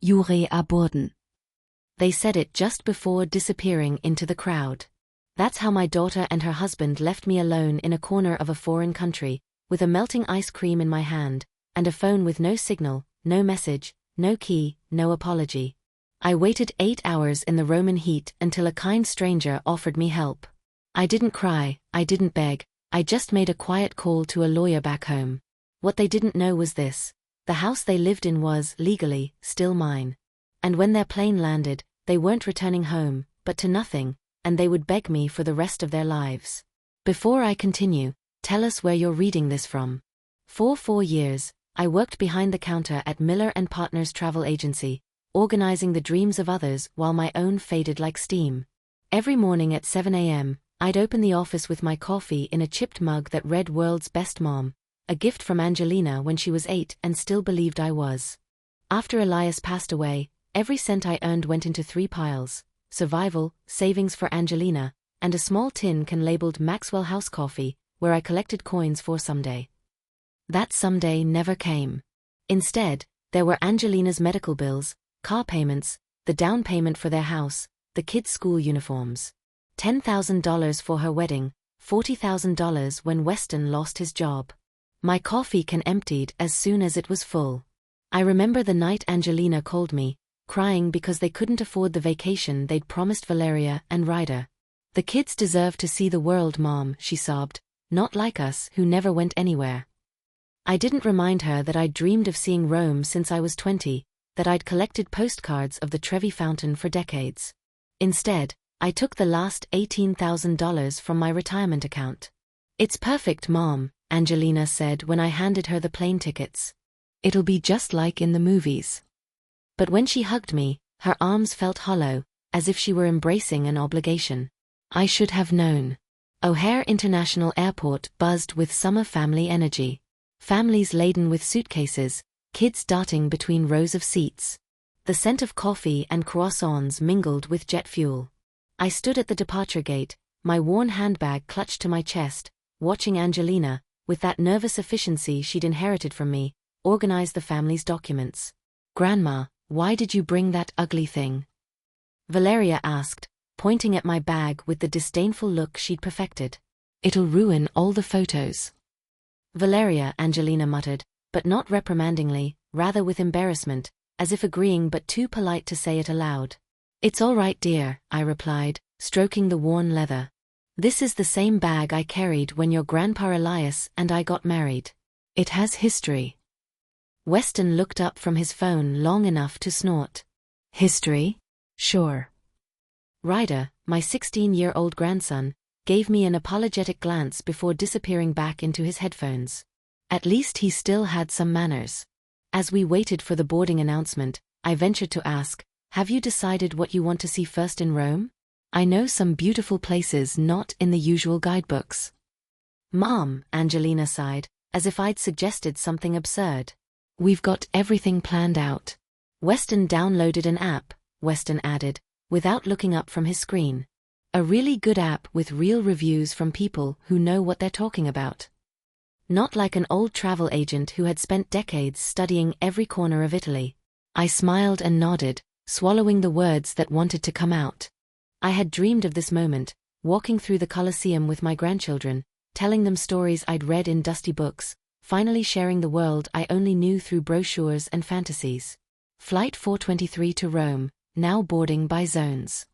Jure absurden. They said it just before disappearing into the crowd. That's how my daughter and her husband left me alone in a corner of a foreign country, with a melting ice cream in my hand, and a phone with no signal, no message, no key, no apology. I waited 8 hours in the Roman heat until a kind stranger offered me help. I didn't cry, I didn't beg, I just made a quiet call to a lawyer back home. What they didn't know was this: the house they lived in was, legally, still mine. And when their plane landed, they weren't returning home, but to nothing, and they would beg me for the rest of their lives. Before I continue, tell us where you're reading this from. For 4 years, I worked behind the counter at Miller & Partners Travel Agency, organizing the dreams of others while my own faded like steam. Every morning at 7 a.m., I'd open the office with my coffee in a chipped mug that read "World's Best Mom," a gift from Angelina when she was 8 and still believed I was. After Elias passed away, every cent I earned went into 3 piles: survival, savings for Angelina, and a small tin can labeled Maxwell House Coffee, where I collected coins for someday. That someday never came. Instead, there were Angelina's medical bills, car payments, the down payment for their house, the kids' school uniforms. $10,000 for her wedding, $40,000 when Weston lost his job. My coffee can emptied as soon as it was full. I remember the night Angelina called me, crying because they couldn't afford the vacation they'd promised Valeria and Ryder. "The kids deserve to see the world, Mom," she sobbed, "not like us who never went anywhere." I didn't remind her that I'd dreamed of seeing Rome since I was 20, that I'd collected postcards of the Trevi Fountain for decades. Instead, I took the last $18,000 from my retirement account. "It's perfect, Mom," Angelina said when I handed her the plane tickets. "It'll be just like in the movies." But when she hugged me, her arms felt hollow, as if she were embracing an obligation. I should have known. O'Hare International Airport buzzed with summer family energy. Families laden with suitcases, kids darting between rows of seats. The scent of coffee and croissants mingled with jet fuel. I stood at the departure gate, my worn handbag clutched to my chest, watching Angelina, with that nervous efficiency she'd inherited from me, organize the family's documents. "Grandma, why did you bring that ugly thing?" Valeria asked, pointing at my bag with the disdainful look she'd perfected. "It'll ruin all the photos." "Valeria," Angelina muttered, but not reprimandingly, rather with embarrassment, as if agreeing but too polite to say it aloud. "It's all right, dear," I replied, stroking the worn leather. "This is the same bag I carried when your grandpa Elias and I got married. It has history." Weston looked up from his phone long enough to snort. "History? Sure." Ryder, my 16-year-old grandson, gave me an apologetic glance before disappearing back into his headphones. At least he still had some manners. As we waited for the boarding announcement, I ventured to ask, "Have you decided what you want to see first in Rome? I know some beautiful places not in the usual guidebooks." "Mom," Angelina sighed, as if I'd suggested something absurd. "We've got everything planned out." Weston downloaded an app, Weston added, without looking up from his screen. "A really good app with real reviews from people who know what they're talking about. Not like an old travel agent who had spent decades studying every corner of Italy." I smiled and nodded, swallowing the words that wanted to come out. I had dreamed of this moment, walking through the Colosseum with my grandchildren, telling them stories I'd read in dusty books, finally sharing the world I only knew through brochures and fantasies. Flight 423 to Rome, now boarding by zones.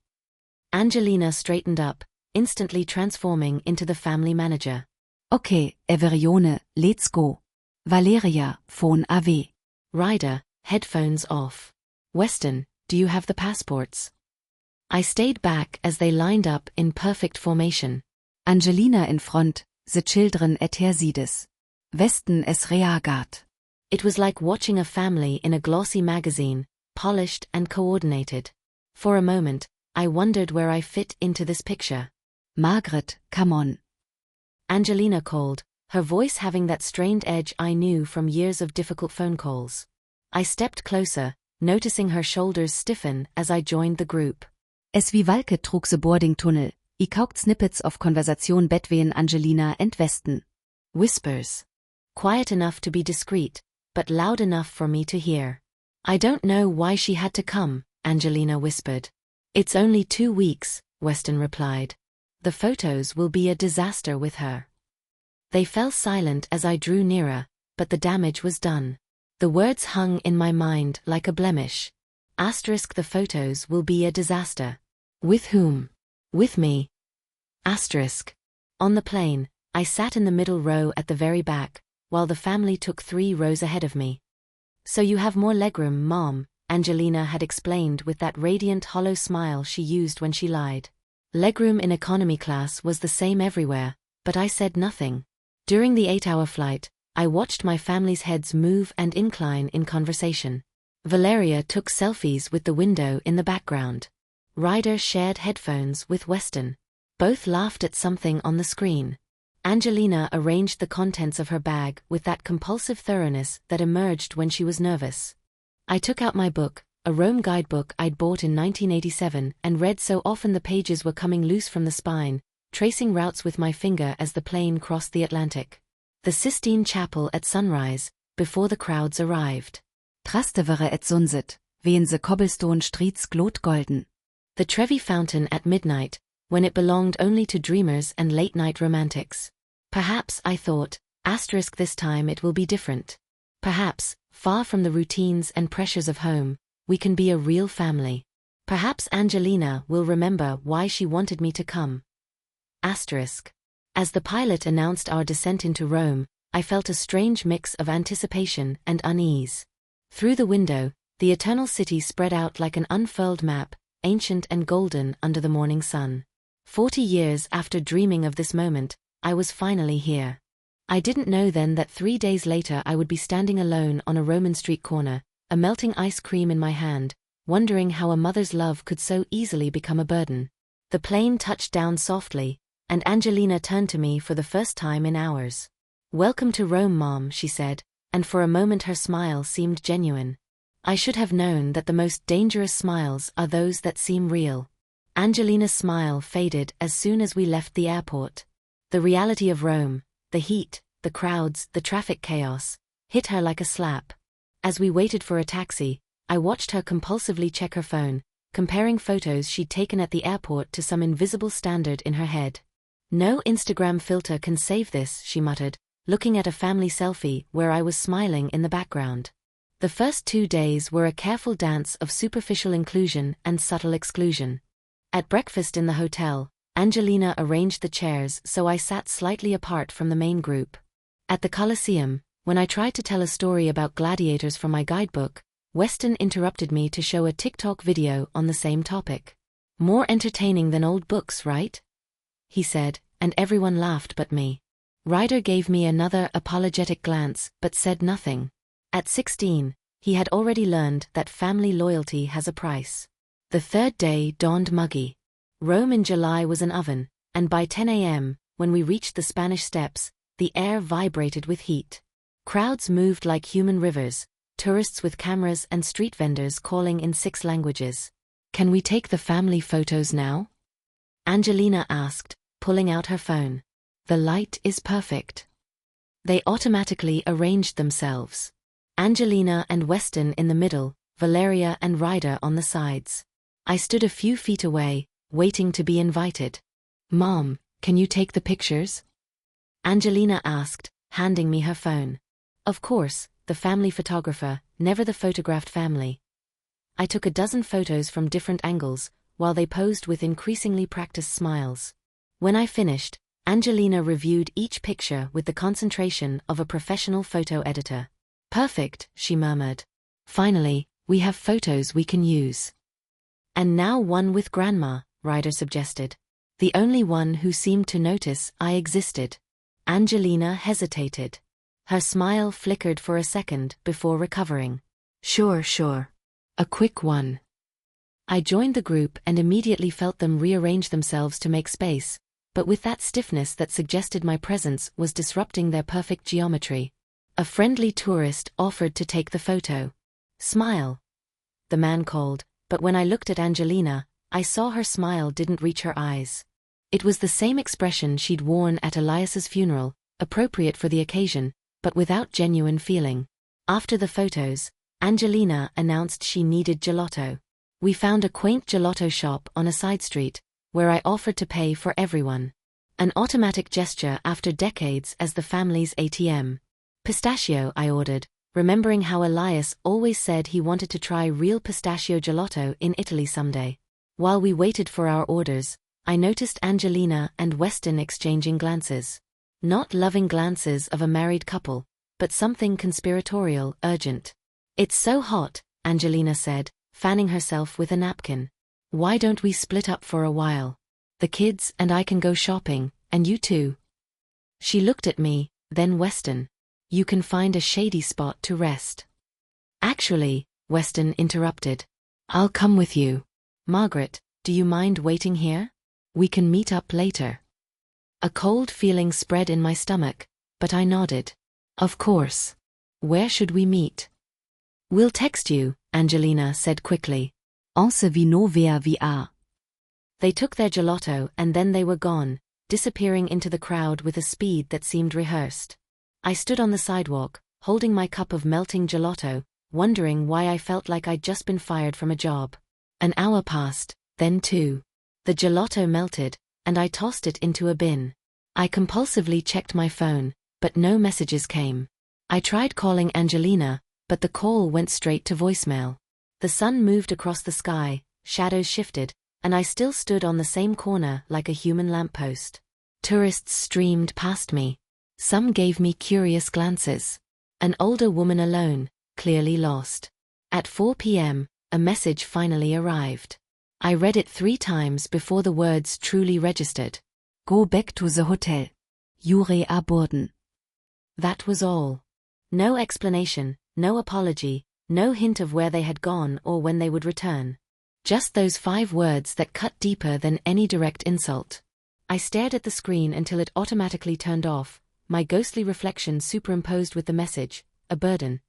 Angelina straightened up, instantly transforming into the family manager. "Okay, Everione, let's go. Valeria, phone away." Ryder, headphones off. "Weston, do you have the passports?" I stayed back as they lined up in perfect formation. Angelina in front, the children at her sides. Weston es rearguard. It was like watching a family in a glossy magazine, polished and coordinated. For a moment, I wondered where I fit into this picture. "Margaret, come on." Angelina called, her voice having that strained edge I knew from years of difficult phone calls. I stepped closer, noticing her shoulders stiffen as I joined the group. Es wie Walke trug the boarding tunnel. I kaukt snippets of conversation between Angelina and Weston. Whispers. Quiet enough to be discreet, but loud enough for me to hear. I don't know why she had to come, Angelina whispered. It's only 2 weeks, Weston replied. The photos will be a disaster with her. They fell silent as I drew nearer, but the damage was done. The words hung in my mind like a blemish. Asterisk, the photos will be a disaster. With whom? With me. Asterisk. On the plane, I sat in the middle row at the very back, while the family took 3 rows ahead of me. So you have more legroom, Mom, Angelina had explained with that radiant hollow smile she used when she lied. Legroom in economy class was the same everywhere, but I said nothing. During the 8-hour flight, I watched my family's heads move and incline in conversation. Valeria took selfies with the window in the background. Ryder shared headphones with Weston. Both laughed at something on the screen. Angelina arranged the contents of her bag with that compulsive thoroughness that emerged when she was nervous. I took out my book, a Rome guidebook I'd bought in 1987 and read so often the pages were coming loose from the spine, tracing routes with my finger as the plane crossed the Atlantic. The Sistine Chapel at sunrise, before the crowds arrived. Trastevere et sunset, wehen the cobblestone streets glowed golden. The Trevi Fountain at midnight, when it belonged only to dreamers and late-night romantics. Perhaps, I thought, asterisk, this time it will be different. Perhaps, far from the routines and pressures of home, we can be a real family. Perhaps Angelina will remember why she wanted me to come. Asterisk. As the pilot announced our descent into Rome, I felt a strange mix of anticipation and unease. Through the window, the eternal city spread out like an unfurled map, ancient and golden under the morning sun. 40 years after dreaming of this moment, I was finally here. I didn't know then that 3 days later I would be standing alone on a Roman street corner, a melting ice cream in my hand, wondering how a mother's love could so easily become a burden. The plane touched down softly, and Angelina turned to me for the first time in hours. "Welcome to Rome, Mom," she said, and for a moment her smile seemed genuine. I should have known that the most dangerous smiles are those that seem real. Angelina's smile faded as soon as we left the airport. The reality of Rome, the heat, the crowds, the traffic chaos, hit her like a slap. As we waited for a taxi, I watched her compulsively check her phone, comparing photos she'd taken at the airport to some invisible standard in her head. "No Instagram filter can save this," she muttered, looking at a family selfie where I was smiling in the background. The first 2 days were a careful dance of superficial inclusion and subtle exclusion. At breakfast in the hotel, Angelina arranged the chairs so I sat slightly apart from the main group. At the Colosseum, when I tried to tell a story about gladiators from my guidebook, Weston interrupted me to show a TikTok video on the same topic. "More entertaining than old books, right?" he said, and everyone laughed but me. Ryder gave me another apologetic glance but said nothing. At 16, he had already learned that family loyalty has a price. The third day dawned muggy. Rome in July was an oven, and by 10 a.m., when we reached the Spanish Steps, the air vibrated with heat. Crowds moved like human rivers, tourists with cameras and street vendors calling in 6 languages. "Can we take the family photos now?" Angelina asked, pulling out her phone. "The light is perfect." They automatically arranged themselves. Angelina and Weston in the middle, Valeria and Ryder on the sides. I stood a few feet away, waiting to be invited. "Mom, can you take the pictures?" Angelina asked, handing me her phone. Of course, the family photographer, never the photographed family. I took a dozen photos from different angles, while they posed with increasingly practiced smiles. When I finished, Angelina reviewed each picture with the concentration of a professional photo editor. "Perfect," she murmured. "Finally, we have photos we can use." "And now one with Grandma," Ryder suggested. The only one who seemed to notice I existed. Angelina hesitated. Her smile flickered for a second before recovering. Sure. A quick one." I joined the group and immediately felt them rearrange themselves to make space, but with that stiffness that suggested my presence was disrupting their perfect geometry. A friendly tourist offered to take the photo. "Smile," the man called, but when I looked at Angelina, I saw her smile didn't reach her eyes. It was the same expression she'd worn at Elias's funeral, appropriate for the occasion, but without genuine feeling. After the photos, Angelina announced she needed gelato. We found a quaint gelato shop on a side street, where I offered to pay for everyone. An automatic gesture after decades as the family's ATM. Pistachio, I ordered, remembering how Elias always said he wanted to try real pistachio gelato in Italy someday. While we waited for our orders, I noticed Angelina and Weston exchanging glances. Not loving glances of a married couple, but something conspiratorial, urgent. "It's so hot," Angelina said, fanning herself with a napkin. "Why don't we split up for a while? The kids and I can go shopping, and you too." She looked at me, then Weston. "You can find a shady spot to rest." "Actually," Weston interrupted, "I'll come with you. Margaret, do you mind waiting here? We can meet up later." A cold feeling spread in my stomach, but I nodded. "Of course. Where should we meet?" "We'll text you," Angelina said quickly. On se vit no VR. They took their gelato and then they were gone, disappearing into the crowd with a speed that seemed rehearsed. I stood on the sidewalk, holding my cup of melting gelato, wondering why I felt like I'd just been fired from a job. An hour passed, then two. The gelato melted, and I tossed it into a bin. I compulsively checked my phone, but no messages came. I tried calling Angelina, but the call went straight to voicemail. The sun moved across the sky, shadows shifted, and I still stood on the same corner like a human lamppost. Tourists streamed past me. Some gave me curious glances. An older woman alone, clearly lost. At 4 p.m., a message finally arrived. I read it 3 times before the words truly registered. Go back to the hotel. Jure aborden. That was all. No explanation, no apology, no hint of where they had gone or when they would return. Just those 5 words that cut deeper than any direct insult. I stared at the screen until it automatically turned off, my ghostly reflection superimposed with the message, a burden.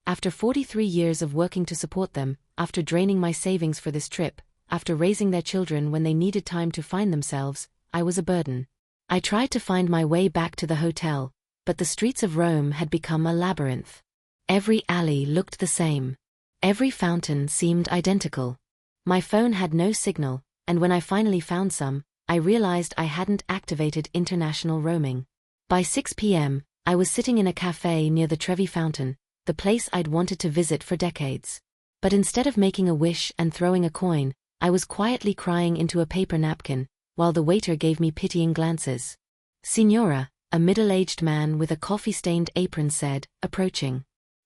After 43 years of working to support them, after draining my savings for this trip, after raising their children when they needed time to find themselves, I was a burden. I tried to find my way back to the hotel, but the streets of Rome had become a labyrinth. Every alley looked the same. Every fountain seemed identical. My phone had no signal, and when I finally found some, I realized I hadn't activated international roaming. By 6 p.m., I was sitting in a cafe near the Trevi Fountain, the place I'd wanted to visit for decades. But instead of making a wish and throwing a coin, I was quietly crying into a paper napkin, while the waiter gave me pitying glances. "Signora," a middle-aged man with a coffee-stained apron said, approaching.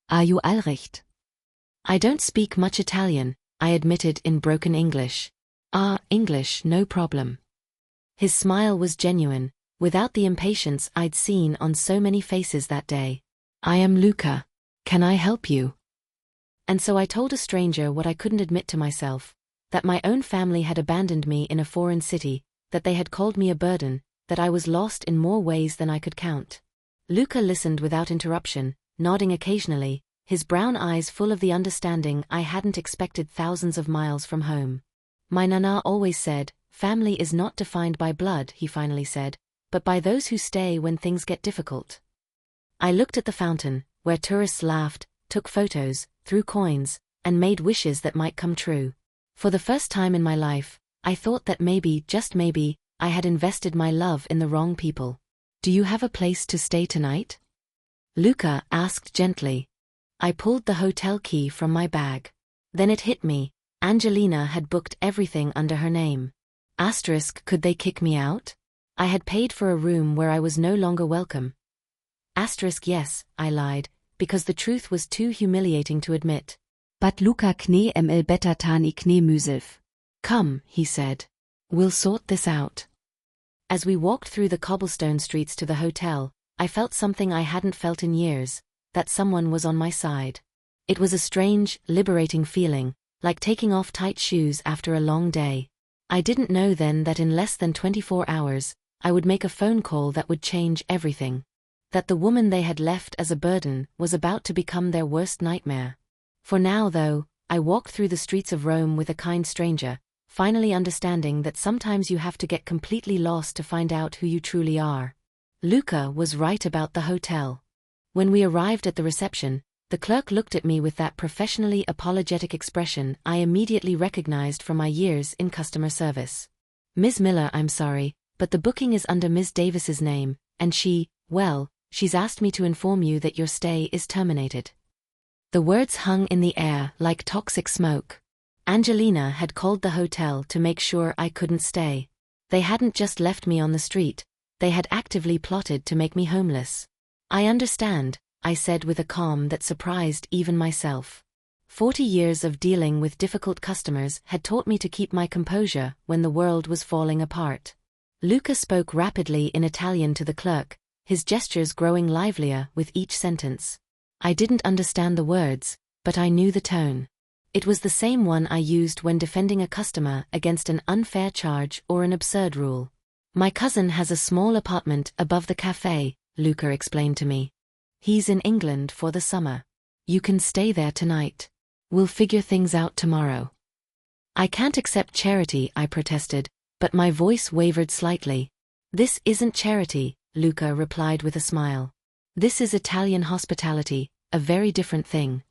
"Are you all right?" "I don't speak much Italian," I admitted in broken English. English, no problem." His smile was genuine, without the impatience I'd seen on so many faces that day. "I am Luca. Can I help you?" And so I told a stranger what I couldn't admit to myself, that my own family had abandoned me in a foreign city, that they had called me a burden, that I was lost in more ways than I could count. Luca listened without interruption, nodding occasionally, his brown eyes full of the understanding I hadn't expected thousands of miles from home. "My nana always said, family is not defined by blood," he finally said, "but by those who stay when things get difficult." I looked at the fountain, where tourists laughed, took photos, threw coins, and made wishes that might come true. For the first time in my life, I thought that maybe, just maybe, I had invested my love in the wrong people. "Do you have a place to stay tonight?" Luca asked gently. I pulled the hotel key from my bag. Then it hit me, Angelina had booked everything under her name. Could they kick me out? I had paid for a room where I was no longer welcome. Yes, I lied, because the truth was too humiliating to admit. "But Luca kne ml better tani kne myself." "Come," he said. "We'll sort this out." As we walked through the cobblestone streets to the hotel, I felt something I hadn't felt in years, that someone was on my side. It was a strange, liberating feeling, like taking off tight shoes after a long day. I didn't know then that in less than 24 hours, I would make a phone call that would change everything. That the woman they had left as a burden was about to become their worst nightmare. For now, though, I walked through the streets of Rome with a kind stranger, finally understanding that sometimes you have to get completely lost to find out who you truly are. Luca was right about the hotel. When we arrived at the reception, The clerk looked at me with that professionally apologetic expression I immediately recognized from my years in customer service. "Ms. Miller, I'm sorry, but the booking is under Ms. Davis's name, and she's asked me to inform you that your stay is terminated." The words hung in the air like toxic smoke. Angelina had called the hotel to make sure I couldn't stay. They hadn't just left me on the street, they had actively plotted to make me homeless. "I understand," I said with a calm that surprised even myself. 40 years of dealing with difficult customers had taught me to keep my composure when the world was falling apart. Luca spoke rapidly in Italian to the clerk, his gestures growing livelier with each sentence. I didn't understand the words, but I knew the tone. It was the same one I used when defending a customer against an unfair charge or an absurd rule. "My cousin has a small apartment above the cafe," Luca explained to me. "He's in England for the summer. You can stay there tonight. We'll figure things out tomorrow." "I can't accept charity," I protested, but my voice wavered slightly. "This isn't charity," Luca replied with a smile. "This is Italian hospitality, a very different thing."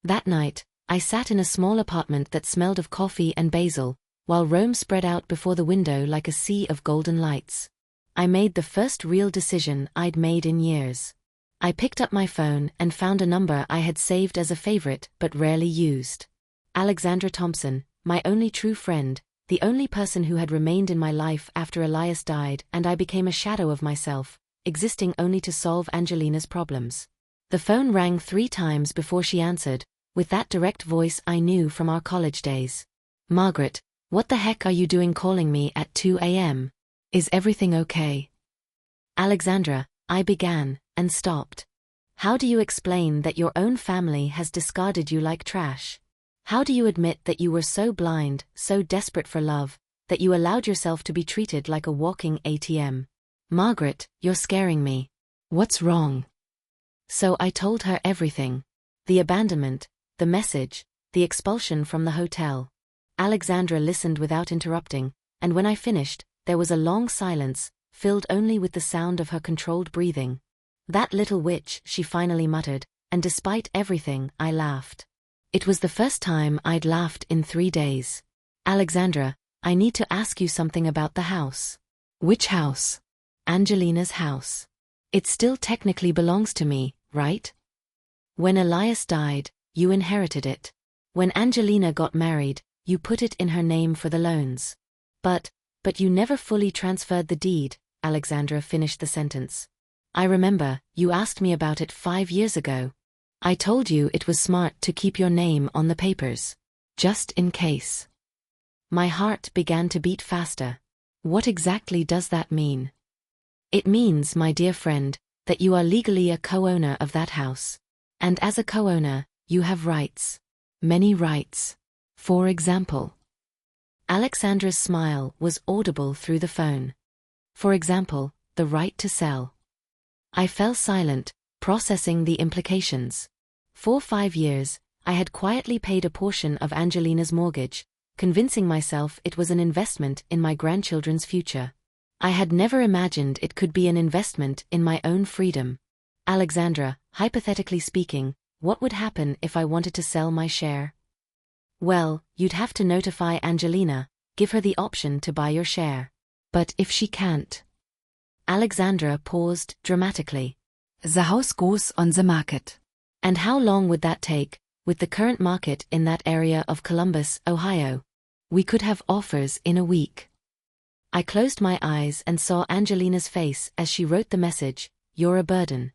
That night, I sat in a small apartment that smelled of coffee and basil, while Rome spread out before the window like a sea of golden lights. I made the first real decision I'd made in years. I picked up my phone and found a number I had saved as a favorite but rarely used. Alexandra Thompson, my only true friend, the only person who had remained in my life after Elias died and I became a shadow of myself, existing only to solve Angelina's problems. The phone rang 3 times before she answered, with that direct voice I knew from our college days. "Margaret, what the heck are you doing calling me at 2 a.m.? Is everything okay?" "Alexandra," I began, and stopped. "How do you explain that your own family has discarded you like trash? How do you admit that you were so blind, so desperate for love, that you allowed yourself to be treated like a walking ATM? Margaret, you're scaring me. What's wrong?" So I told her everything. The abandonment, the message, the expulsion from the hotel. Alexandra listened without interrupting, and when I finished, there was a long silence, filled only with the sound of her controlled breathing. "That little witch," she finally muttered, and despite everything, I laughed. It was the first time I'd laughed in 3 days. "Alexandra, I need to ask you something about the house." "Which house?" "Angelina's house. It still technically belongs to me, right? When Elias died, you inherited it. When Angelina got married, you put it in her name for the loans. But you never fully transferred the deed," Alexandra finished the sentence. "I remember, you asked me about it 5 years ago. I told you it was smart to keep your name on the papers. Just in case." My heart began to beat faster. What exactly does that mean? "It means, my dear friend, that you are legally a co-owner of that house. And as a co-owner, you have rights. Many rights. For example." Alexandra's smile was audible through the phone. "For example, the right to sell." I fell silent, processing the implications. For 5 years, I had quietly paid a portion of Angelina's mortgage, convincing myself it was an investment in my grandchildren's future. I had never imagined it could be an investment in my own freedom. "Alexandra, hypothetically speaking, what would happen if I wanted to sell my share?" "Well, you'd have to notify Angelina, give her the option to buy your share." "But if she can't?" Alexandra paused dramatically. "The house goes on the market." "And how long would that take, with the current market in that area of Columbus, Ohio?" "We could have offers in a week." I closed my eyes and saw Angelina's face as she wrote the message, "You're a burden."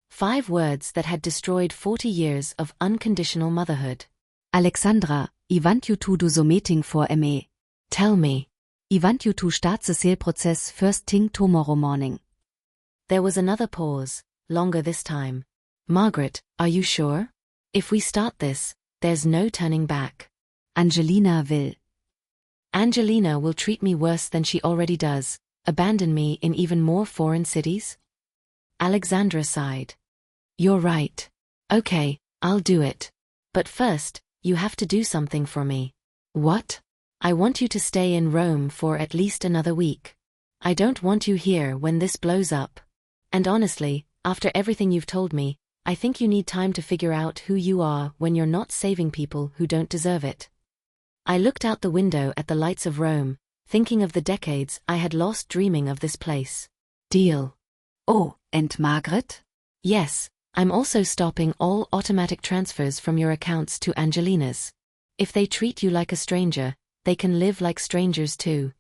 5 words that had destroyed 40 years of unconditional motherhood. "Alexandra, I want you to do the meeting for me. Tell me. I want you to start the sale process first thing tomorrow morning." There was another pause, longer this time. "Margaret, are you sure? If we start this, there's no turning back." "Angelina will." "Angelina will treat me worse than she already does, abandon me in even more foreign cities?" Alexandra sighed. "You're right. Okay, I'll do it. But first, you have to do something for me." "What?" "I want you to stay in Rome for at least another week. I don't want you here when this blows up. And honestly, after everything you've told me, I think you need time to figure out who you are when you're not saving people who don't deserve it. I looked out the window at the lights of Rome, thinking of the decades I had lost dreaming of this place. Deal. Oh, and Margaret? Yes, I'm also stopping all automatic transfers from your accounts to Angelina's. If they treat you like a stranger, they can live like strangers too.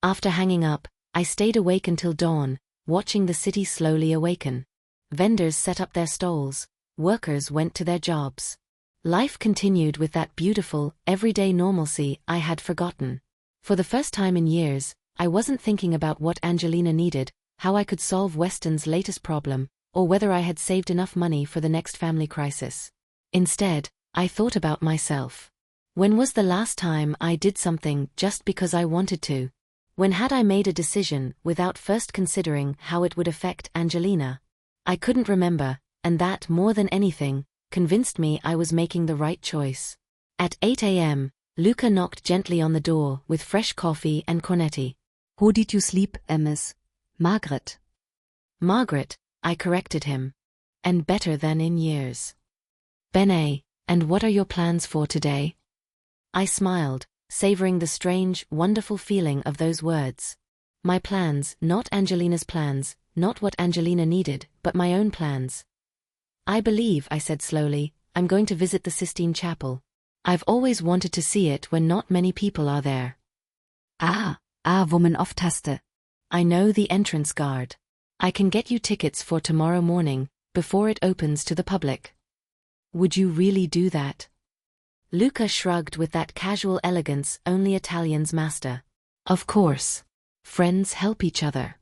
After hanging up, I stayed awake until dawn, watching the city slowly awaken. Vendors set up their stalls, workers went to their jobs. Life continued with that beautiful, everyday normalcy I had forgotten. For the first time in years, I wasn't thinking about what Angelina needed, how I could solve Weston's latest problem, or whether I had saved enough money for the next family crisis. Instead, I thought about myself. When was the last time I did something just because I wanted to? When had I made a decision without first considering how it would affect Angelina? I couldn't remember, and that, more than anything, convinced me I was making the right choice. At 8 a.m., Luca knocked gently on the door with fresh coffee and cornetti. Who did you sleep, Miss? Margaret. Margaret, I corrected him. And better than in years. Bene, and what are your plans for today? I smiled, savoring the strange, wonderful feeling of those words. My plans, not Angelina's plans, not what Angelina needed, but my own plans. I believe, I said slowly, I'm going to visit the Sistine Chapel. I've always wanted to see it when not many people are there. Wo man oft haste. I know the entrance guard. I can get you tickets for tomorrow morning, before it opens to the public. Would you really do that? Luca shrugged with that casual elegance only Italians master. Of course. Friends help each other.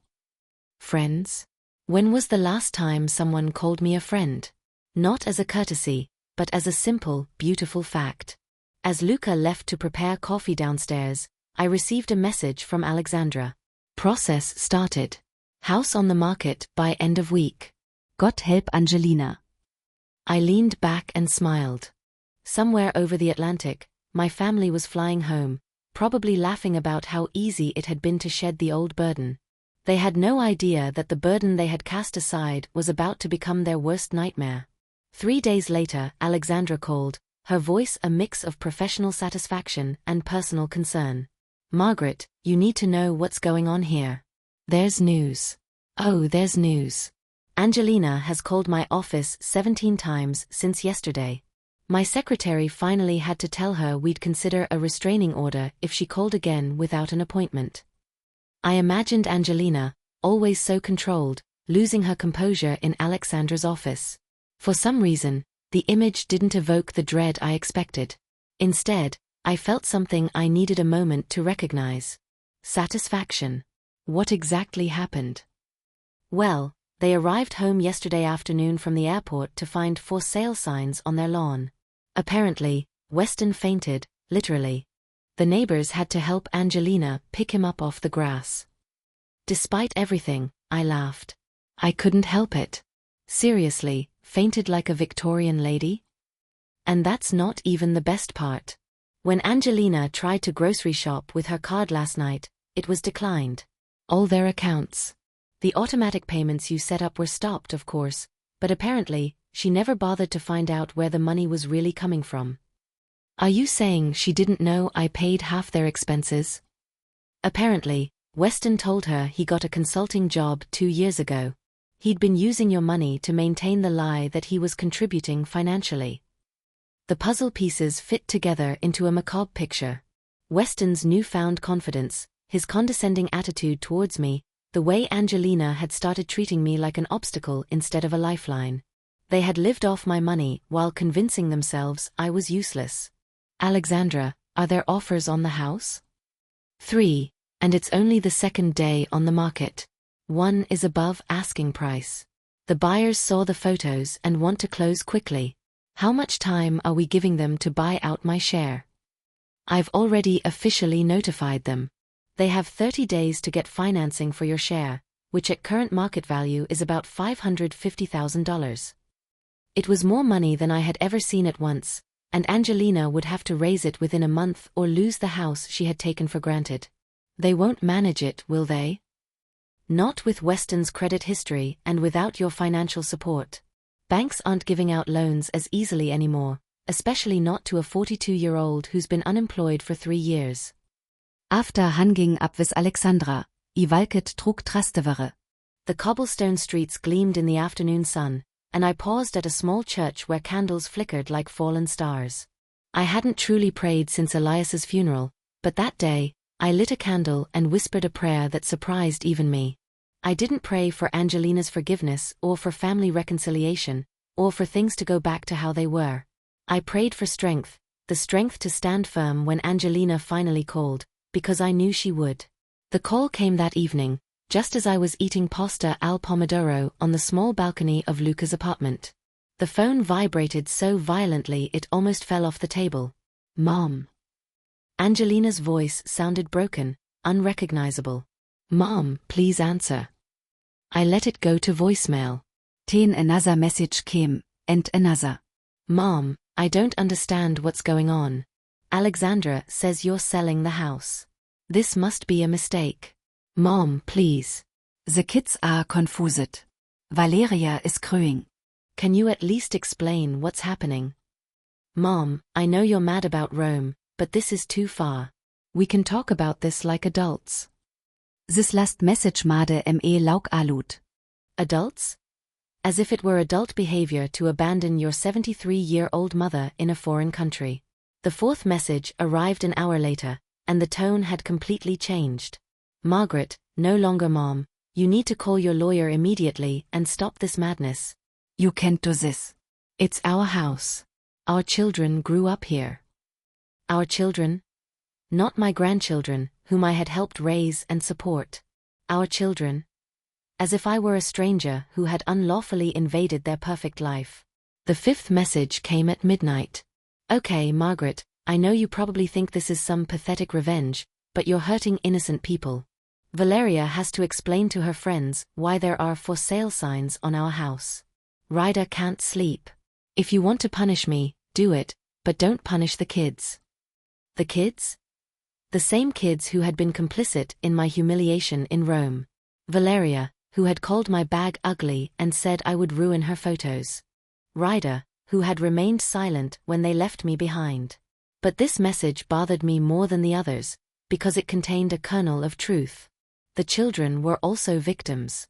Friends? When was the last time someone called me a friend? Not as a courtesy, but as a simple, beautiful fact. As Luca left to prepare coffee downstairs, I received a message from Alexandra. Process started. House on the market by end of week. Gott help Angelina. I leaned back and smiled. Somewhere over the Atlantic, my family was flying home, probably laughing about how easy it had been to shed the old burden. They had no idea that the burden they had cast aside was about to become their worst nightmare. 3 days later, Alexandra called, her voice a mix of professional satisfaction and personal concern. Margaret, you need to know what's going on here. There's news. Oh, there's news. Angelina has called my office 17 times since yesterday. My secretary finally had to tell her we'd consider a restraining order if she called again without an appointment. I imagined Angelina, always so controlled, losing her composure in Alexandra's office. For some reason, the image didn't evoke the dread I expected. Instead, I felt something I needed a moment to recognize. Satisfaction. What exactly happened? Well, they arrived home yesterday afternoon from the airport to find for sale signs on their lawn. Apparently, Weston fainted, literally. The neighbors had to help Angelina pick him up off the grass. Despite everything, I laughed. I couldn't help it. Seriously, fainted like a Victorian lady? And that's not even the best part. When Angelina tried to grocery shop with her card last night, it was declined. All their accounts. The automatic payments you set up were stopped, of course, but apparently, she never bothered to find out where the money was really coming from. Are you saying she didn't know I paid half their expenses? Apparently, Weston told her he got a consulting job 2 years ago. He'd been using your money to maintain the lie that he was contributing financially. The puzzle pieces fit together into a macabre picture. Weston's newfound confidence, his condescending attitude towards me, the way Angelina had started treating me like an obstacle instead of a lifeline. They had lived off my money while convincing themselves I was useless. Alexandra, are there offers on the house? 3, and it's only the second day on the market. 1 is above asking price. The buyers saw the photos and want to close quickly. How much time are we giving them to buy out my share? I've already officially notified them. They have 30 days to get financing for your share, which at current market value is about $550,000. It was more money than I had ever seen at once, and Angelina would have to raise it within a month or lose the house she had taken for granted. They won't manage it, will they? Not with Weston's credit history and without your financial support. Banks aren't giving out loans as easily anymore, especially not to a 42-year-old who's been unemployed for 3 years. After han ging ab vis Alexandra, I valket trug trastevere. The cobblestone streets gleamed in the afternoon sun, and I paused at a small church where candles flickered like fallen stars. I hadn't truly prayed since Elias's funeral, but that day, I lit a candle and whispered a prayer that surprised even me. I didn't pray for Angelina's forgiveness or for family reconciliation, or for things to go back to how they were. I prayed for strength, the strength to stand firm when Angelina finally called, because I knew she would. The call came that evening, just as I was eating pasta al pomodoro on the small balcony of Luca's apartment. The phone vibrated so violently it almost fell off the table. "Mom." Angelina's voice sounded broken, unrecognizable. "Mom, please answer." I let it go to voicemail. Then another message came, and another. "Mom, I don't understand what's going on. Alexandra says you're selling the house. This must be a mistake. Mom, please." The kids are confused. Valeria is crying. "Can you at least explain what's happening? Mom, I know you're mad about Rome, but this is too far. We can talk about this like adults." This last message made me lauk alut. Adults? As if it were adult behavior to abandon your 73-year-old mother in a foreign country. The fourth message arrived an hour later, and the tone had completely changed. "Margaret, no longer Mom, you need to call your lawyer immediately and stop this madness. You can't do this. It's our house. Our children grew up here." Our children? Not my grandchildren, whom I had helped raise and support. Our children? As if I were a stranger who had unlawfully invaded their perfect life. The fifth message came at midnight. "Okay, Margaret, I know you probably think this is some pathetic revenge, but you're hurting innocent people. Valeria has to explain to her friends why there are for sale signs on our house. Ryder can't sleep. If you want to punish me, do it, but don't punish the kids." The kids? The same kids who had been complicit in my humiliation in Rome. Valeria, who had called my bag ugly and said I would ruin her photos. Ryder, who had remained silent when they left me behind. But this message bothered me more than the others, because it contained a kernel of truth. The children were also victims.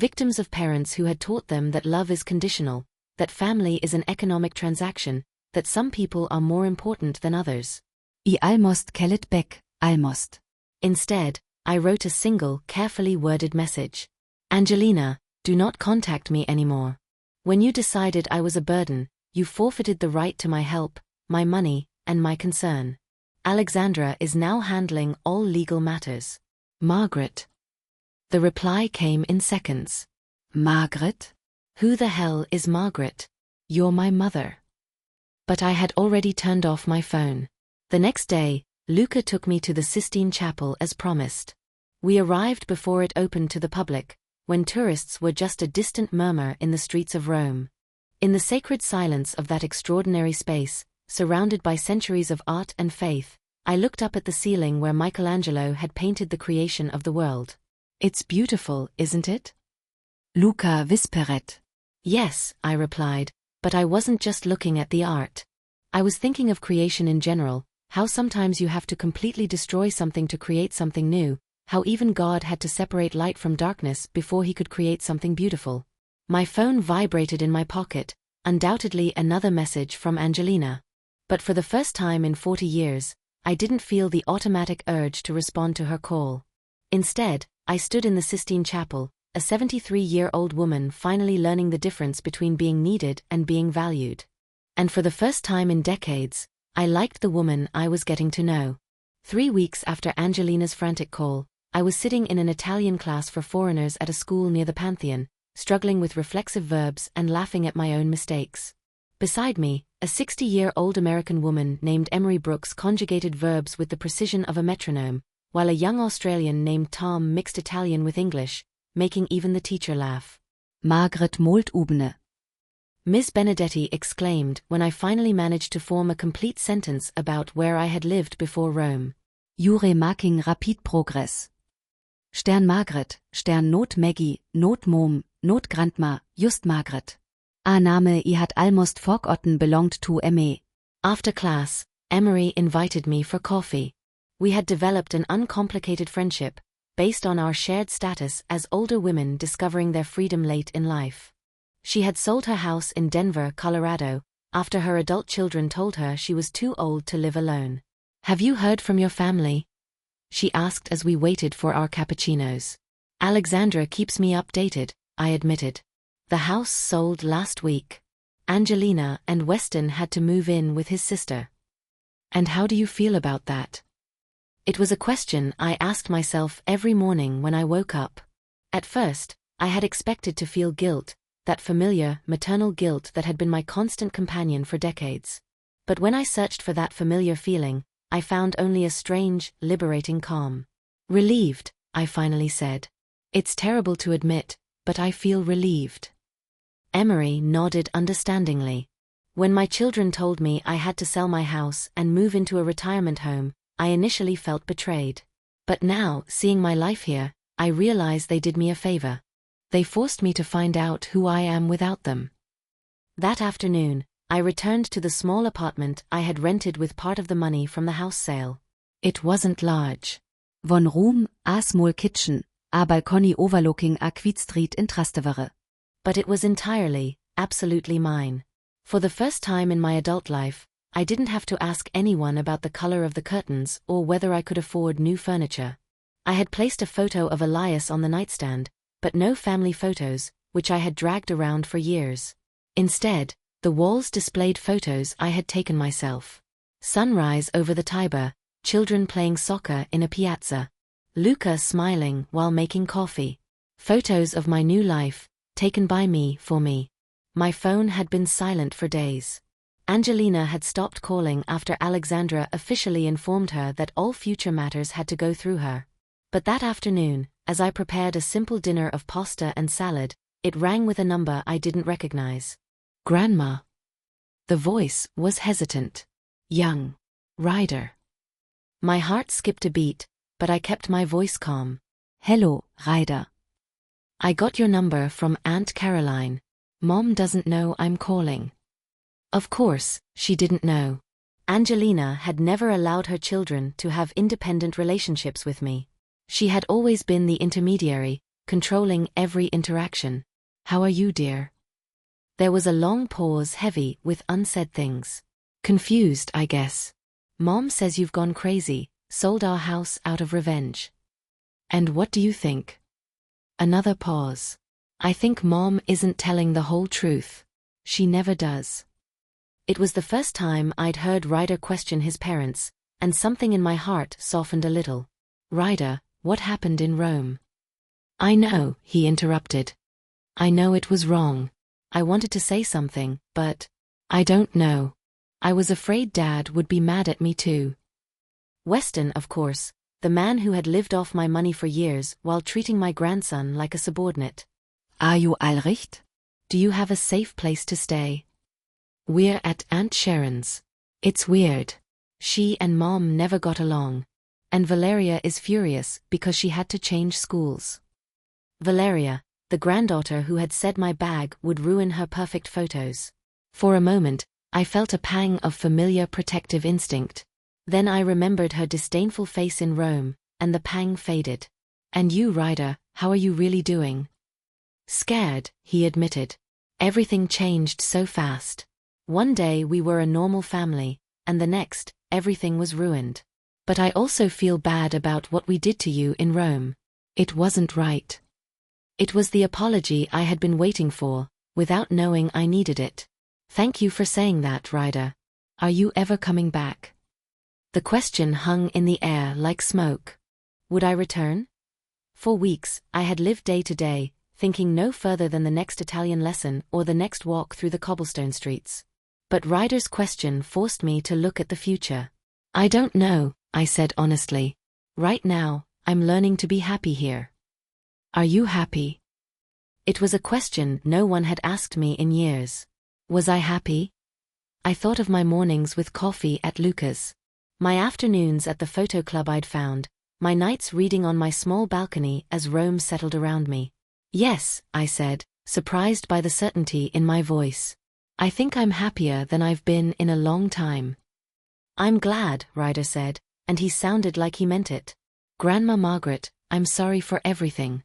Victims of parents who had taught them that love is conditional, that family is an economic transaction, that some people are more important than others. I almost call it back, almost. Instead, I wrote a single, carefully worded message. "Angelina, do not contact me anymore. When you decided I was a burden, you forfeited the right to my help, my money, and my concern. Alexandra is now handling all legal matters. Margaret." The reply came in seconds. "Margaret? Who the hell is Margaret? You're my mother." But I had already turned off my phone. The next day, Luca took me to the Sistine Chapel as promised. We arrived before it opened to the public, when tourists were just a distant murmur in the streets of Rome. In the sacred silence of that extraordinary space, surrounded by centuries of art and faith, I looked up at the ceiling where Michelangelo had painted the creation of the world. "It's beautiful, isn't it?" Luca whispered. "Yes," I replied, but I wasn't just looking at the art. I was thinking of creation in general, how sometimes you have to completely destroy something to create something new, how even God had to separate light from darkness before he could create something beautiful. My phone vibrated in my pocket, undoubtedly another message from Angelina. But for the first time in 40 years, I didn't feel the automatic urge to respond to her call. Instead, I stood in the Sistine Chapel, a 73-year-old woman finally learning the difference between being needed and being valued. And for the first time in decades, I liked the woman I was getting to know. 3 weeks after Angelina's frantic call, I was sitting in an Italian class for foreigners at a school near the Pantheon, struggling with reflexive verbs and laughing at my own mistakes. Beside me, a 60-year-old American woman named Emery Brooks conjugated verbs with the precision of a metronome, while a young Australian named Tom mixed Italian with English, making even the teacher laugh. "Margaret molt ubne." Miss Benedetti exclaimed when I finally managed to form a complete sentence about where I had lived before Rome. "You're making rapid progress. Stern Margaret, Stern not Maggie, not Mom, not Grandma, just Margaret." Name I had almost forgotten belonged to me. After class, Emery invited me for coffee. We had developed an uncomplicated friendship, based on our shared status as older women discovering their freedom late in life. She had sold her house in Denver, Colorado, after her adult children told her she was too old to live alone. "Have you heard from your family?" she asked as we waited for our cappuccinos. "Alexandra keeps me updated," I admitted. "The house sold last week. Angelina and Weston had to move in with his sister." "And how do you feel about that?" It was a question I asked myself every morning when I woke up. At first, I had expected to feel guilt, that familiar, maternal guilt that had been my constant companion for decades. But when I searched for that familiar feeling, I found only a strange, liberating calm. "Relieved," I finally said. "It's terrible to admit, but I feel relieved." Emery nodded understandingly. When my children told me I had to sell my house and move into a retirement home, I initially felt betrayed. But now, seeing my life here, I realize they did me a favor. They forced me to find out who I am without them. That afternoon, I returned to the small apartment I had rented with part of the money from the house sale. It wasn't large. One room, a small kitchen, a balcony overlooking a quiet street in Trastevere. But it was entirely, absolutely mine. For the first time in my adult life, I didn't have to ask anyone about the color of the curtains or whether I could afford new furniture. I had placed a photo of Elias on the nightstand, but no family photos, which I had dragged around for years. Instead, the walls displayed photos I had taken myself. Sunrise over the Tiber, children playing soccer in a piazza, Luca smiling while making coffee. Photos of my new life, taken by me for me. My phone had been silent for days. Angelina had stopped calling after Alexandra officially informed her that all future matters had to go through her. But that afternoon, as I prepared a simple dinner of pasta and salad, it rang with a number I didn't recognize. "Grandma." The voice was hesitant. "Young. Ryder." My heart skipped a beat, but I kept my voice calm. "Hello, Ryder. I got your number from Aunt Caroline. Mom doesn't know I'm calling." Of course, she didn't know. Angelina had never allowed her children to have independent relationships with me. She had always been the intermediary, controlling every interaction. "How are you, dear?" There was a long pause heavy with unsaid things. "Confused, I guess. Mom says you've gone crazy, sold our house out of revenge." "And what do you think?" Another pause. "I think Mom isn't telling the whole truth. She never does." It was the first time I'd heard Ryder question his parents, and something in my heart softened a little. "Ryder, what happened in Rome?" "I know," he interrupted. "I know it was wrong. I wanted to say something, but I don't know. I was afraid Dad would be mad at me too." Weston, of course, the man who had lived off my money for years while treating my grandson like a subordinate. "Are you all right? "Do you have a safe place to stay?" "We're at Aunt Sharon's. It's weird. She and Mom never got along. And Valeria is furious because she had to change schools." Valeria, the granddaughter who had said my bag would ruin her perfect photos. For a moment, I felt a pang of familiar protective instinct. Then I remembered her disdainful face in Rome, and the pang faded. "And you, Ryder, how are you really doing?" "Scared," he admitted. "Everything changed so fast. One day we were a normal family, and the next, everything was ruined. But I also feel bad about what we did to you in Rome. It wasn't right." It was the apology I had been waiting for, without knowing I needed it. "Thank you for saying that, Ryder. Are you ever coming back?" The question hung in the air like smoke. Would I return? For weeks, I had lived day to day, thinking no further than the next Italian lesson or the next walk through the cobblestone streets. But Ryder's question forced me to look at the future. "I don't know," I said honestly. "Right now, I'm learning to be happy here." "Are you happy?" It was a question no one had asked me in years. Was I happy? I thought of my mornings with coffee at Luca's, my afternoons at the photo club I'd found, my nights reading on my small balcony as Rome settled around me. "Yes," I said, surprised by the certainty in my voice. I think I'm happier than I've been in a long time. I'm glad, Ryder said, and he sounded like he meant it. Grandma Margaret, I'm sorry for everything.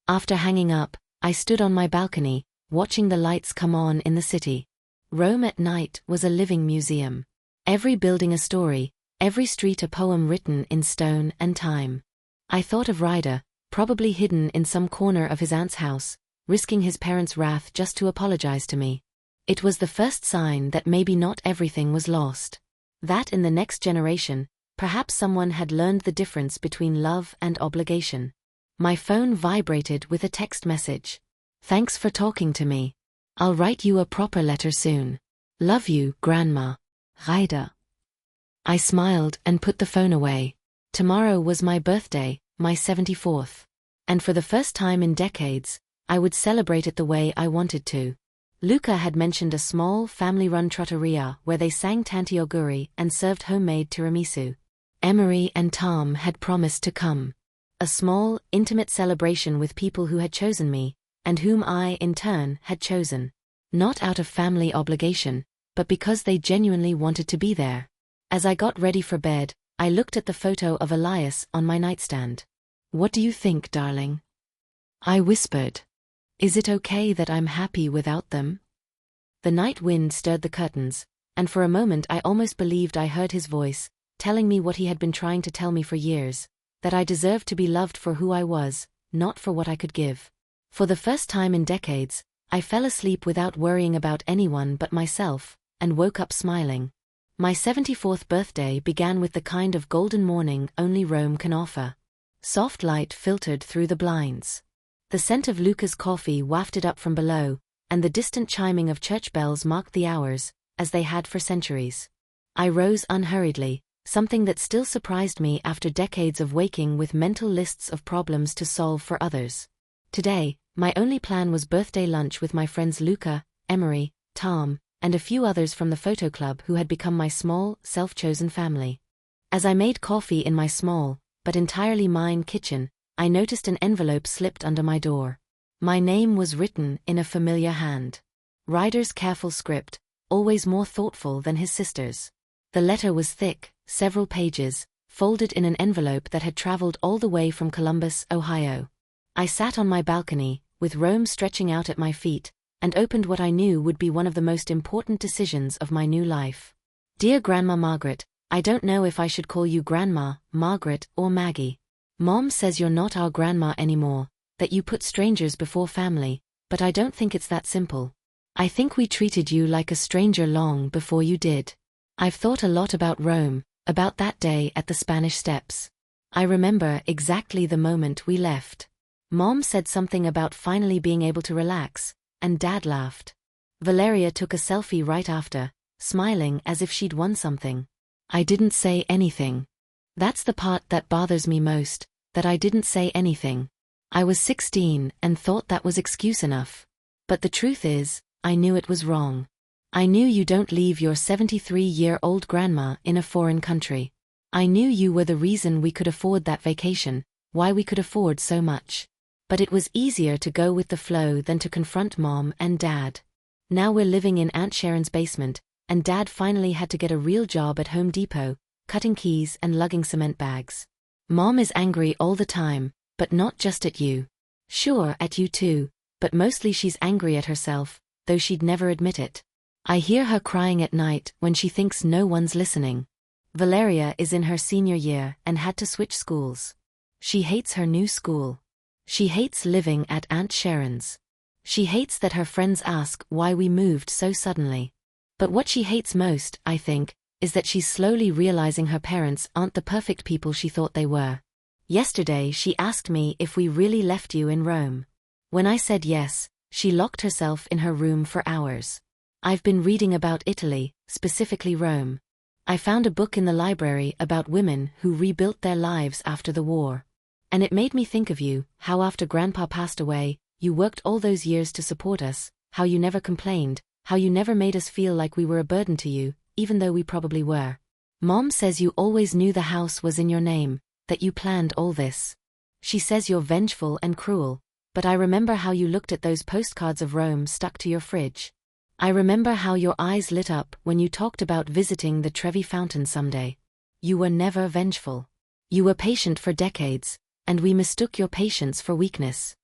After hanging up, I stood on my balcony, watching the lights come on in the city. Rome at night was a living museum. Every building a story, every street a poem written in stone and time. I thought of Ryder, probably hidden in some corner of his aunt's house, risking his parents' wrath just to apologize to me. It was the first sign that maybe not everything was lost. That in the next generation, perhaps someone had learned the difference between love and obligation. My phone vibrated with a text message. Thanks for talking to me. I'll write you a proper letter soon. Love you, Grandma. Ryder. I smiled and put the phone away. Tomorrow was my birthday, my 74th. And for the first time in decades, I would celebrate it the way I wanted to. Luca had mentioned a small, family-run trattoria where they sang tanti auguri and served homemade tiramisu. Emery and Tom had promised to come. A small, intimate celebration with people who had chosen me, and whom I, in turn, had chosen. Not out of family obligation, but because they genuinely wanted to be there. As I got ready for bed, I looked at the photo of Elias on my nightstand. What do you think, darling? I whispered. Is it okay that I'm happy without them? The night wind stirred the curtains, and for a moment I almost believed I heard his voice, telling me what he had been trying to tell me for years, that I deserved to be loved for who I was, not for what I could give. For the first time in decades, I fell asleep without worrying about anyone but myself, and woke up smiling. My 74th birthday began with the kind of golden morning only Rome can offer. Soft light filtered through the blinds. The scent of Luca's coffee wafted up from below, and the distant chiming of church bells marked the hours, as they had for centuries. I rose unhurriedly, something that still surprised me after decades of waking with mental lists of problems to solve for others. Today, my only plan was birthday lunch with my friends Luca, Emery, Tom, and a few others from the photo club who had become my small, self-chosen family. As I made coffee in my small, but entirely mine kitchen, I noticed an envelope slipped under my door. My name was written in a familiar hand. Ryder's careful script, always more thoughtful than his sister's. The letter was thick, several pages, folded in an envelope that had traveled all the way from Columbus, Ohio. I sat on my balcony, with Rome stretching out at my feet, and opened what I knew would be one of the most important decisions of my new life. Dear Grandma Margaret, I don't know if I should call you Grandma, Margaret, or Maggie. Mom says you're not our grandma anymore, that you put strangers before family, but I don't think it's that simple. I think we treated you like a stranger long before you did. I've thought a lot about Rome, about that day at the Spanish Steps. I remember exactly the moment we left. Mom said something about finally being able to relax, and Dad laughed. Valeria took a selfie right after, smiling as if she'd won something. I didn't say anything. That's the part that bothers me most, that I didn't say anything. I was 16 and thought that was excuse enough. But the truth is, I knew it was wrong. I knew you don't leave your 73-year-old grandma in a foreign country. I knew you were the reason we could afford that vacation, why we could afford so much. But it was easier to go with the flow than to confront Mom and Dad. Now we're living in Aunt Sharon's basement, and Dad finally had to get a real job at Home Depot, cutting keys and lugging cement bags. Mom is angry all the time, but not just at you. Sure, at you too, but mostly she's angry at herself, though she'd never admit it. I hear her crying at night when she thinks no one's listening. Valeria is in her senior year and had to switch schools. She hates her new school. She hates living at Aunt Sharon's. She hates that her friends ask why we moved so suddenly. But what she hates most, I think, is that she's slowly realizing her parents aren't the perfect people she thought they were. Yesterday she asked me if we really left you in Rome. When I said yes, she locked herself in her room for hours. I've been reading about Italy, specifically Rome. I found a book in the library about women who rebuilt their lives after the war. And it made me think of you, how after Grandpa passed away, you worked all those years to support us, how you never complained, how you never made us feel like we were a burden to you, even though we probably were. Mom says you always knew the house was in your name, that you planned all this. She says you're vengeful and cruel, but I remember how you looked at those postcards of Rome stuck to your fridge. I remember how your eyes lit up when you talked about visiting the Trevi Fountain someday. You were never vengeful. You were patient for decades, and we mistook your patience for weakness.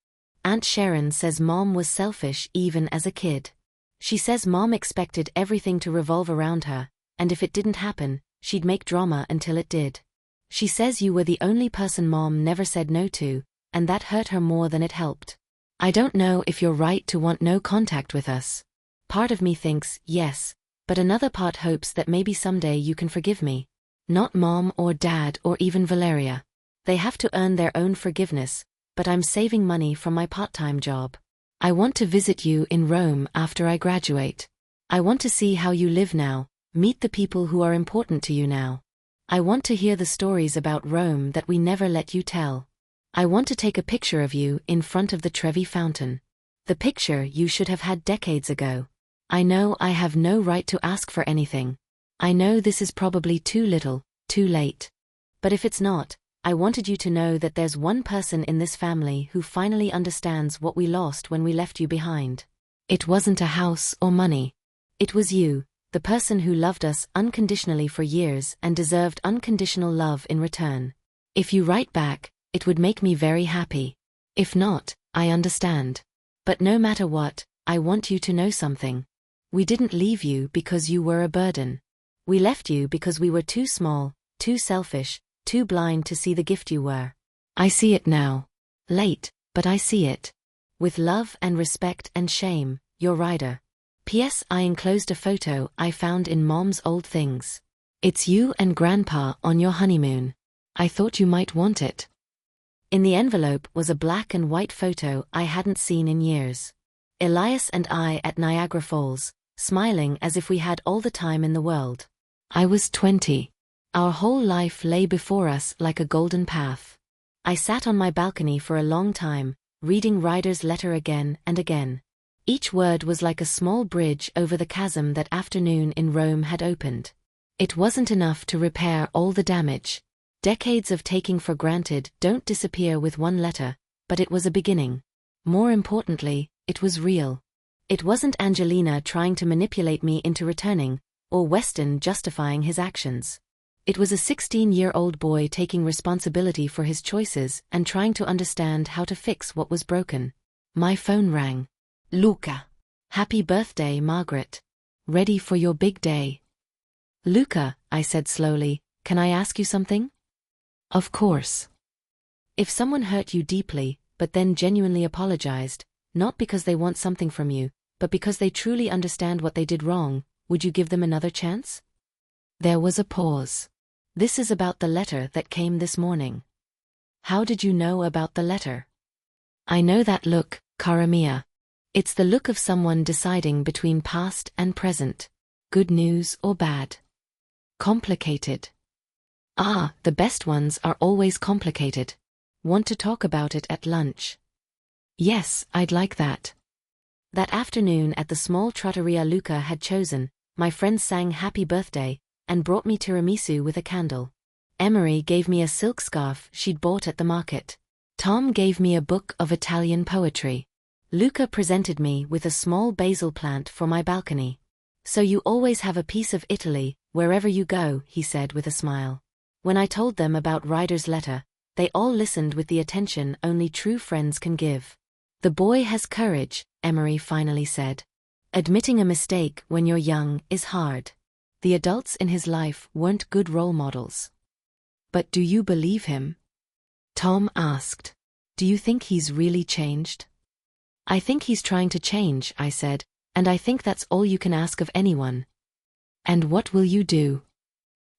Aunt Sharon says Mom was selfish even as a kid. She says Mom expected everything to revolve around her, and if it didn't happen, she'd make drama until it did. She says you were the only person Mom never said no to, and that hurt her more than it helped. I don't know if you're right to want no contact with us. Part of me thinks, yes, but another part hopes that maybe someday you can forgive me. Not Mom or Dad or even Valeria. They have to earn their own forgiveness, but I'm saving money from my part-time job. I want to visit you in Rome after I graduate. I want to see how you live now, meet the people who are important to you now. I want to hear the stories about Rome that we never let you tell. I want to take a picture of you in front of the Trevi Fountain. The picture you should have had decades ago. I know I have no right to ask for anything. I know this is probably too little, too late. But if it's not, I wanted you to know that there's one person in this family who finally understands what we lost when we left you behind. It wasn't a house or money. It was you, the person who loved us unconditionally for years and deserved unconditional love in return. If you write back, it would make me very happy. If not, I understand. But no matter what, I want you to know something. We didn't leave you because you were a burden. We left you because we were too small, too selfish, too blind to see the gift you were. I see it now. Late, but I see it. With love and respect and shame, your Ryder. P.S. I enclosed a photo I found in Mom's old things. It's you and Grandpa on your honeymoon. I thought you might want it. In the envelope was a black and white photo I hadn't seen in years. Elias and I at Niagara Falls, smiling as if we had all the time in the world. I was 20. Our whole life lay before us like a golden path. I sat on my balcony for a long time, reading Ryder's letter again and again. Each word was like a small bridge over the chasm that afternoon in Rome had opened. It wasn't enough to repair all the damage. Decades of taking for granted don't disappear with one letter, but it was a beginning. More importantly, it was real. It wasn't Angelina trying to manipulate me into returning, or Weston justifying his actions. It was a 16-year-old boy taking responsibility for his choices and trying to understand how to fix what was broken. My phone rang. Luca. Happy birthday, Margaret. Ready for your big day. Luca, I said slowly, can I ask you something? Of course. If someone hurt you deeply, but then genuinely apologized, not because they want something from you, but because they truly understand what they did wrong, would you give them another chance? There was a pause. This is about the letter that came this morning. How did you know about the letter? I know that look, cara mia. It's the look of someone deciding between past and present. Good news or bad. Complicated. Ah, the best ones are always complicated. Want to talk about it at lunch? Yes, I'd like that. That afternoon at the small trattoria Luca had chosen, my friends sang happy birthday, and brought me tiramisu with a candle. Emery gave me a silk scarf she'd bought at the market. Tom gave me a book of Italian poetry. Luca presented me with a small basil plant for my balcony. So you always have a piece of Italy, wherever you go, he said with a smile. When I told them about Ryder's letter, they all listened with the attention only true friends can give. The boy has courage, Emery finally said. Admitting a mistake when you're young is hard. The adults in his life weren't good role models. But do you believe him? Tom asked. Do you think he's really changed? I think he's trying to change, I said, and I think that's all you can ask of anyone. And what will you do?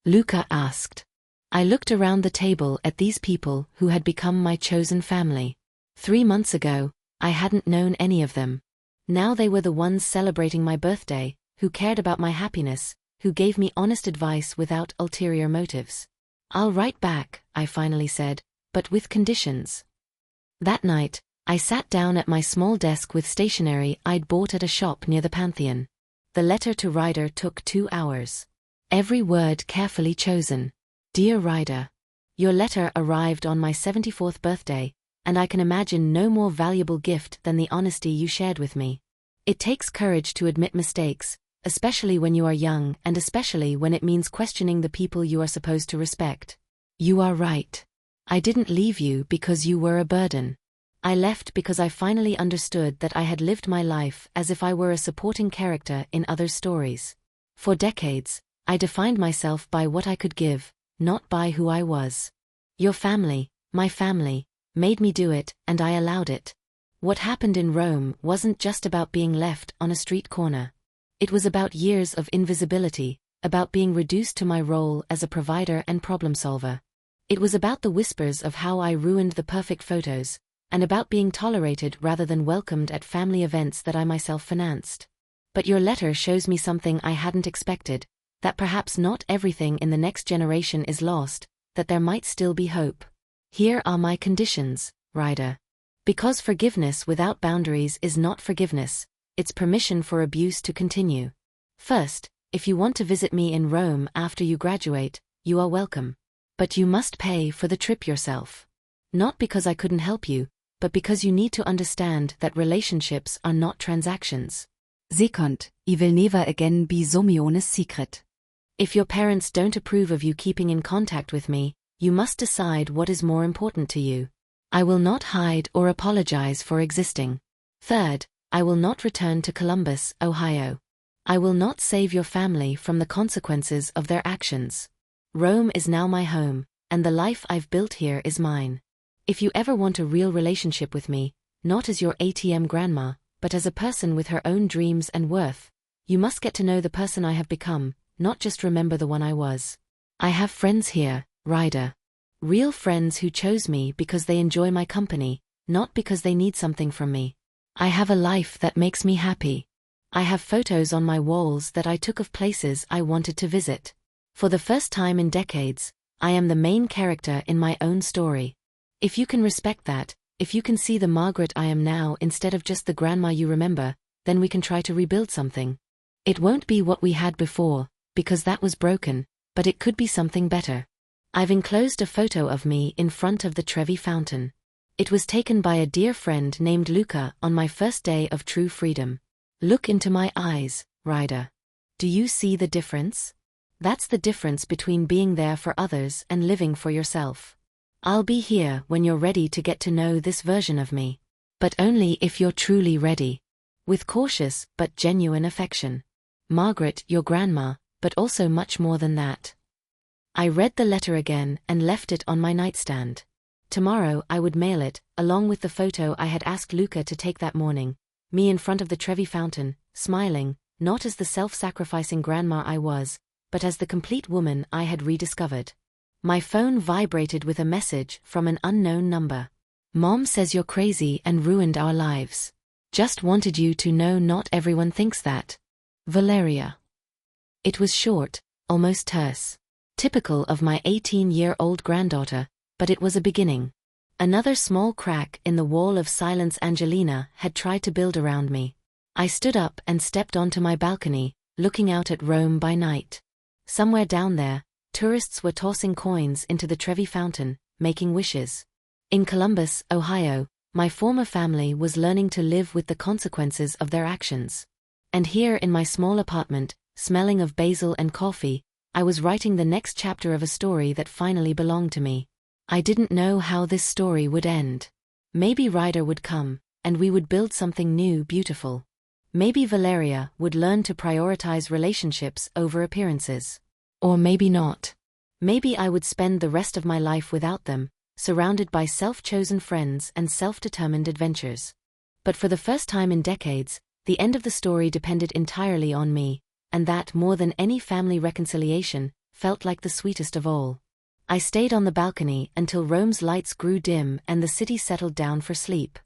Luca asked. I looked around the table at these people who had become my chosen family. 3 months ago, I hadn't known any of them. Now they were the ones celebrating my birthday, who cared about my happiness, who gave me honest advice without ulterior motives. I'll write back, I finally said, but with conditions. That night, I sat down at my small desk with stationery I'd bought at a shop near the Pantheon. The letter to Ryder took 2 hours. Every word carefully chosen. Dear Ryder, your letter arrived on my 74th birthday, and I can imagine no more valuable gift than the honesty you shared with me. It takes courage to admit mistakes, especially when you are young and especially when it means questioning the people you are supposed to respect. You are right. I didn't leave you because you were a burden. I left because I finally understood that I had lived my life as if I were a supporting character in others' stories. For decades, I defined myself by what I could give, not by who I was. Your family, my family, made me do it, and I allowed it. What happened in Rome wasn't just about being left on a street corner. It was about years of invisibility, about being reduced to my role as a provider and problem solver. It was about the whispers of how I ruined the perfect photos, and about being tolerated rather than welcomed at family events that I myself financed. But your letter shows me something I hadn't expected, that perhaps not everything in the next generation is lost, that there might still be hope. Here are my conditions, Ryder. Because forgiveness without boundaries is not forgiveness, it's permission for abuse to continue. First, if you want to visit me in Rome after you graduate, you are welcome. But you must pay for the trip yourself. Not because I couldn't help you, but because you need to understand that relationships are not transactions. Second, I will never again be Somione's secret. If your parents don't approve of you keeping in contact with me, you must decide what is more important to you. I will not hide or apologize for existing. Third, I will not return to Columbus, Ohio. I will not save your family from the consequences of their actions. Rome is now my home, and the life I've built here is mine. If you ever want a real relationship with me, not as your ATM grandma, but as a person with her own dreams and worth, you must get to know the person I have become, not just remember the one I was. I have friends here, Ryder. Real friends who chose me because they enjoy my company, not because they need something from me. I have a life that makes me happy. I have photos on my walls that I took of places I wanted to visit. For the first time in decades, I am the main character in my own story. If you can respect that, if you can see the Margaret I am now instead of just the grandma you remember, then we can try to rebuild something. It won't be what we had before, because that was broken, but it could be something better. I've enclosed a photo of me in front of the Trevi Fountain. It was taken by a dear friend named Luca on my first day of true freedom. Look into my eyes, Ryder. Do you see the difference? That's the difference between being there for others and living for yourself. I'll be here when you're ready to get to know this version of me. But only if you're truly ready. With cautious but genuine affection. Margaret, your grandma, but also much more than that. I read the letter again and left it on my nightstand. Tomorrow I would mail it, along with the photo I had asked Luca to take that morning, me in front of the Trevi Fountain, smiling, not as the self-sacrificing grandma I was, but as the complete woman I had rediscovered. My phone vibrated with a message from an unknown number. Mom says you're crazy and ruined our lives. Just wanted you to know not everyone thinks that. Valeria. It was short, almost terse. Typical of my 18-year-old granddaughter, but it was a beginning. Another small crack in the wall of silence Angelina had tried to build around me. I stood up and stepped onto my balcony, looking out at Rome by night. Somewhere down there, tourists were tossing coins into the Trevi Fountain, making wishes. In Columbus, Ohio, my former family was learning to live with the consequences of their actions. And here in my small apartment, smelling of basil and coffee, I was writing the next chapter of a story that finally belonged to me. I didn't know how this story would end. Maybe Ryder would come, and we would build something new, beautiful. Maybe Valeria would learn to prioritize relationships over appearances. Or maybe not. Maybe I would spend the rest of my life without them, surrounded by self-chosen friends and self-determined adventures. But for the first time in decades, the end of the story depended entirely on me, and that, more than any family reconciliation, felt like the sweetest of all. I stayed on the balcony until Rome's lights grew dim and the city settled down for sleep.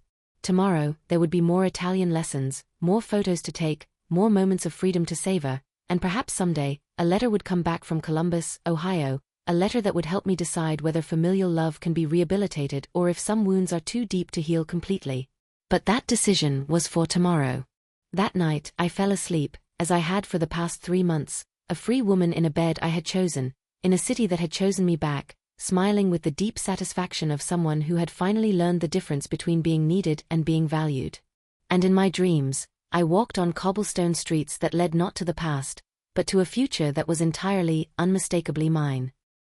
Tomorrow, there would be more Italian lessons, more photos to take, more moments of freedom to savor, and perhaps someday, a letter would come back from Columbus, Ohio, a letter that would help me decide whether familial love can be rehabilitated or if some wounds are too deep to heal completely. But that decision was for tomorrow. That night, I fell asleep, as I had for the past 3 months, a free woman in a bed I had chosen, in a city that had chosen me back, smiling with the deep satisfaction of someone who had finally learned the difference between being needed and being valued. And in my dreams, I walked on cobblestone streets that led not to the past, but to a future that was entirely, unmistakably mine.